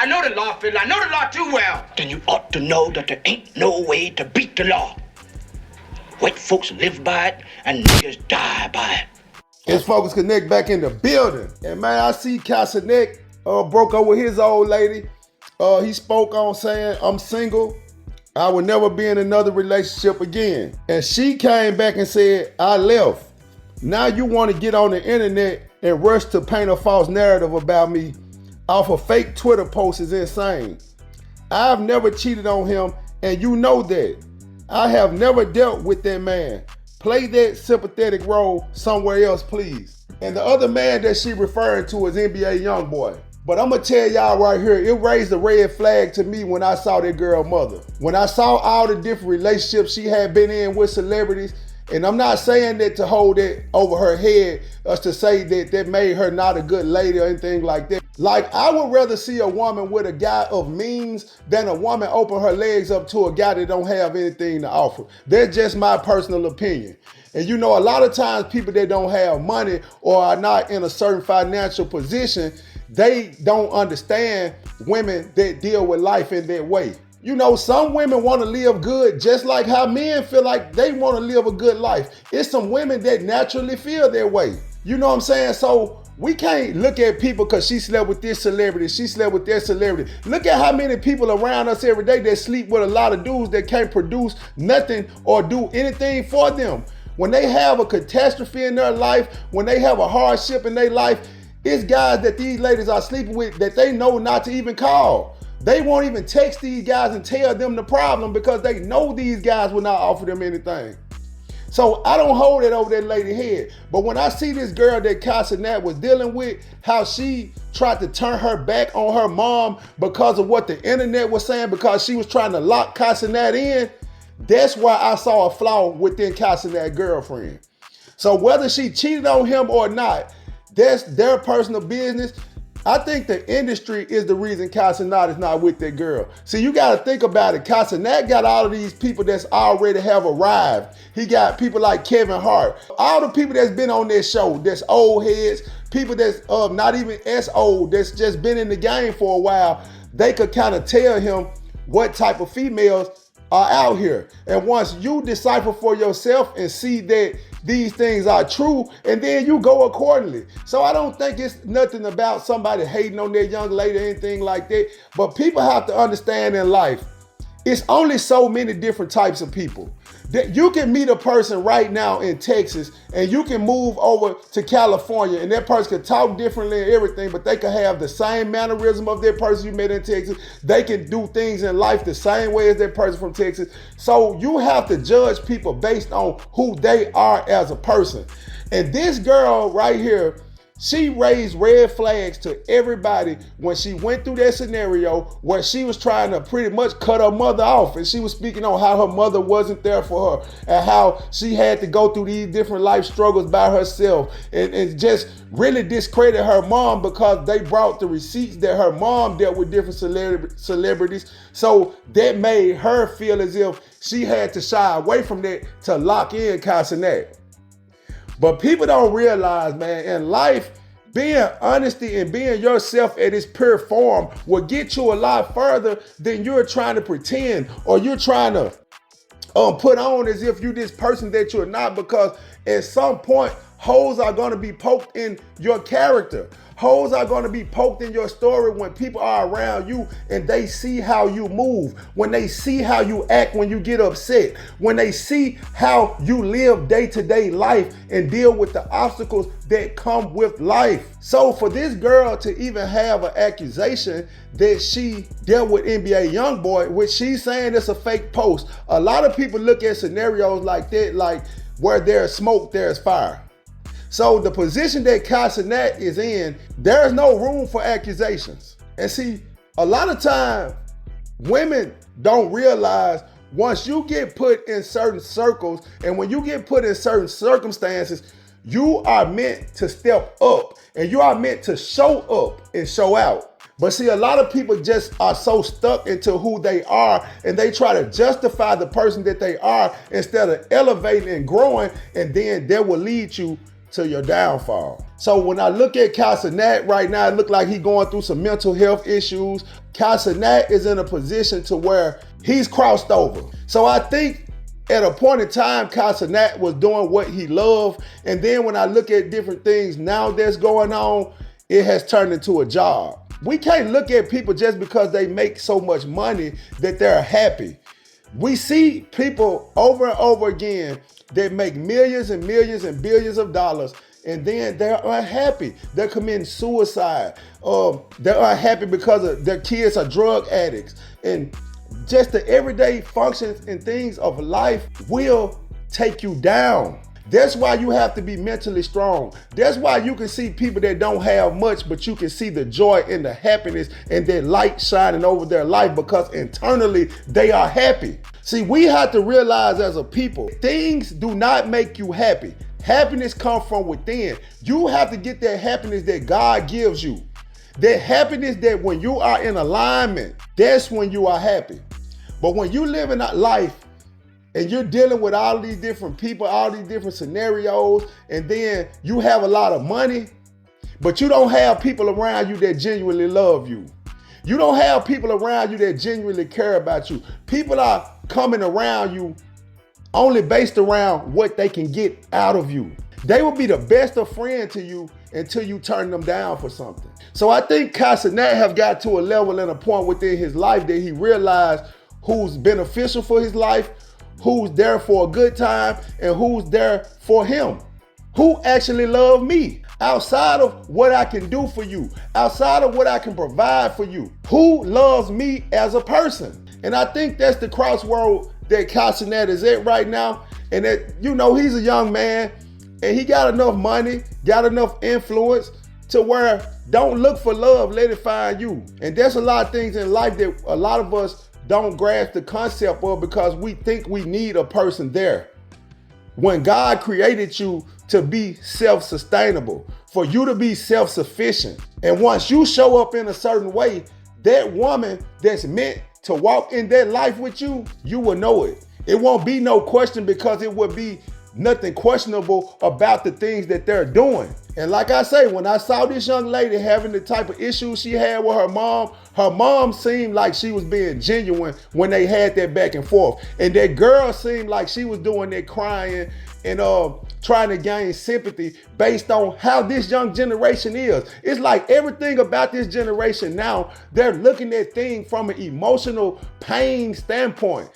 I know the law, Phil. I know the law too well. Then you ought to know that there ain't no way to beat the law. White folks live by it and niggas die by it. It's Focus Connect back in the building. And man, I see Cenat broke up with his old lady. He spoke on saying, I'm single. I will never be in another relationship again. And she came back and said, I left. Now you want to get on the internet and rush to paint a false narrative about me off a fake Twitter post is insane. I've never cheated on him, and you know that. I have never dealt with that man. Play that sympathetic role somewhere else, please. And the other man that she referring to is NBA Youngboy. But I'm gonna tell y'all right here, it raised a red flag to me when I saw that girl mother. When I saw all the different relationships she had been in with celebrities, and I'm not saying that to hold it over her head or to say that that made her not a good lady or anything like that. Like, I would rather see a woman with a guy of means than a woman open her legs up to a guy that don't have anything to offer. That's just my personal opinion. And you know, a lot of times people that don't have money or are not in a certain financial position, they don't understand women that deal with life in that way. You know, some women want to live good just like how men feel like they want to live a good life. It's some women that naturally feel that way. You know what I'm saying? So we can't look at people because she slept with this celebrity, she slept with that celebrity. Look at how many people around us every day that sleep with a lot of dudes that can't produce nothing or do anything for them. When they have a catastrophe in their life, when they have a hardship in their life, it's guys that these ladies are sleeping with that they know not to even call. They won't even text these guys and tell them the problem because they know these guys will not offer them anything. So I don't hold it over that lady's head. But when I see this girl that Cenat was dealing with, how she tried to turn her back on her mom because of what the internet was saying, because she was trying to lock Cenat in, that's why I saw a flaw within Cenat's girlfriend. So whether she cheated on him or not, that's their personal business. I think the industry is the reason Cenat is not with that girl. See, you got to think about it. Cenat got all of these people that's already have arrived. He got people like Kevin Hart. All the people that's been on this show, that's old heads, people that's not even as old, that's just been in the game for a while, they could kind of tell him what type of females are out here. And once you decipher for yourself and see that these things are true, and then you go accordingly. So I don't think it's nothing about somebody hating on their young lady or anything like that. But people have to understand in life, it's only so many different types of people. That you can meet a person right now in Texas and you can move over to California and that person can talk differently and everything, but they can have the same mannerism of that person you met in Texas. They can do things in life the same way as that person from Texas. So you have to judge people based on who they are as a person. And this girl right here, she raised red flags to everybody when she went through that scenario where she was trying to pretty much cut her mother off, and she was speaking on how her mother wasn't there for her and how she had to go through these different life struggles by herself, and just really discredit her mom because they brought the receipts that her mom dealt with different celebrities. So that made her feel as if she had to shy away from that to lock in Cenat. But people don't realize, man, in life, being honesty and being yourself at its pure form will get you a lot further than you're trying to pretend or you're trying to put on as if you're this person that you're not, because at some point, holes are going to be poked in your character. Holes are going to be poked in your story when people are around you and they see how you move, when they see how you act when you get upset, when they see how you live day-to-day life and deal with the obstacles that come with life. So for this girl to even have an accusation that she dealt with NBA Youngboy, which she's saying it's a fake post, a lot of people look at scenarios like that, like where there's smoke, there's fire. So the position that Cenat is in, there's no room for accusations. And see, a lot of time, women don't realize once you get put in certain circles and when you get put in certain circumstances, you are meant to step up and you are meant to show up and show out. But see, a lot of people just are so stuck into who they are and they try to justify the person that they are instead of elevating and growing, and then that will lead you to your downfall. So when I look at Cenat right now, it look like he's going through some mental health issues. Cenat is in a position to where he's crossed over. So I think at a point in time, Cenat was doing what he loved. And then when I look at different things now that's going on, it has turned into a job. We can't look at people just because they make so much money that they're happy. We see people over and over again that make millions and millions and billions of dollars, and then they're unhappy. They're committing suicide. They're unhappy because their kids are drug addicts. And just the everyday functions and things of life will take you down. That's why you have to be mentally strong. That's why you can see people that don't have much, but you can see the joy and the happiness and their light shining over their life because internally they are happy. See, we have to realize as a people, things do not make you happy. Happiness comes from within. You have to get that happiness that God gives you. That happiness that when you are in alignment, that's when you are happy. But when you live in that life and you're dealing with all these different people, all these different scenarios, and then you have a lot of money, but you don't have people around you that genuinely love you. You don't have people around you that genuinely care about you. People are coming around you only based around what they can get out of you. They will be the best of friend to you until you turn them down for something. So I think Cenat have got to a level and a point within his life that he realized who's beneficial for his life, who's there for a good time, and who's there for him. Who actually love me outside of what I can do for you, outside of what I can provide for you. Who loves me as a person? And I think that's the crossroad that Cenat is at right now. And that, he's a young man and he got enough money, got enough influence to where don't look for love, let it find you. And there's a lot of things in life that a lot of us don't grasp the concept of because we think we need a person there. When God created you to be self-sustainable, for you to be self-sufficient. And once you show up in a certain way, that woman that's meant to walk in that life with you, you will know it. It won't be no question because it would be nothing questionable about the things that they're doing. And like I say, when I saw this young lady having the type of issues she had with her mom seemed like she was being genuine when they had that back and forth. And that girl seemed like she was doing that crying and trying to gain sympathy based on how this young generation is. It's like everything about this generation now, they're looking at things from an emotional pain standpoint.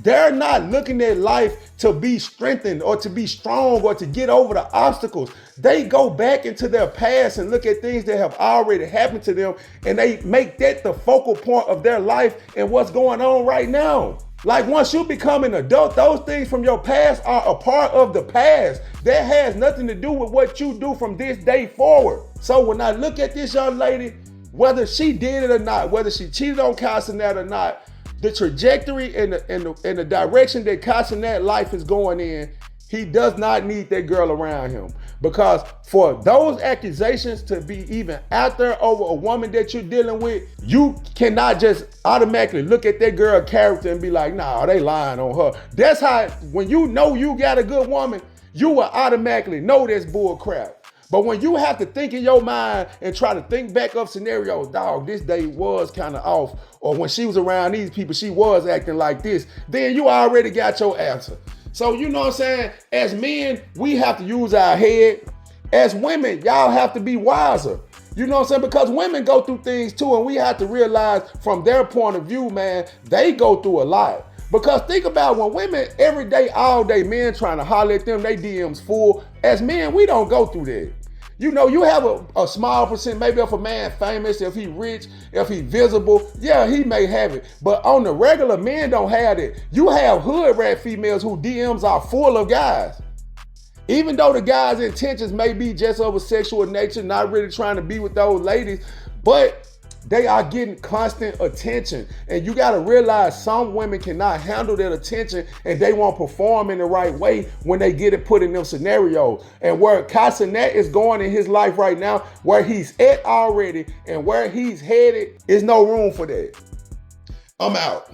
They're not looking at life to be strengthened or to be strong or to get over the obstacles. They go back into their past and look at things that have already happened to them, and they make that the focal point of their life and what's going on right now. Like once you become an adult, those things from your past are a part of the past. That has nothing to do with what you do from this day forward. So when I look at this young lady, whether she did it or not, whether she cheated on Cenat or not, the trajectory and the direction that Cenat life is going in, he does not need that girl around him. Because for those accusations to be even out there over a woman that you're dealing with, you cannot just automatically look at that girl's character and be like, nah, they lying on her. That's how, when you know you got a good woman, you will automatically know that's bull crap. But when you have to think in your mind and try to think back up scenarios, dog, this day was kind of off, or when she was around these people, she was acting like this, then you already got your answer. So you know what I'm saying? As men, we have to use our head. As women, y'all have to be wiser. You know what I'm saying? Because women go through things too, and we have to realize from their point of view, man, they go through a lot. Because think about when women every day, all day, men trying to holler at them, they DMs full. As men, we don't go through that. You know, you have a small percent, maybe if a man famous, if he rich, if he visible, yeah, he may have it. But on the regular, men don't have it. You have hood rat females who DMs are full of guys. Even though the guy's intentions may be just of a sexual nature, not really trying to be with those ladies, but they are getting constant attention. And you got to realize some women cannot handle that attention and they won't perform in the right way when they get it put in them scenarios. And where Cenat is going in his life right now, where he's at already and where he's headed, is no room for that. I'm out.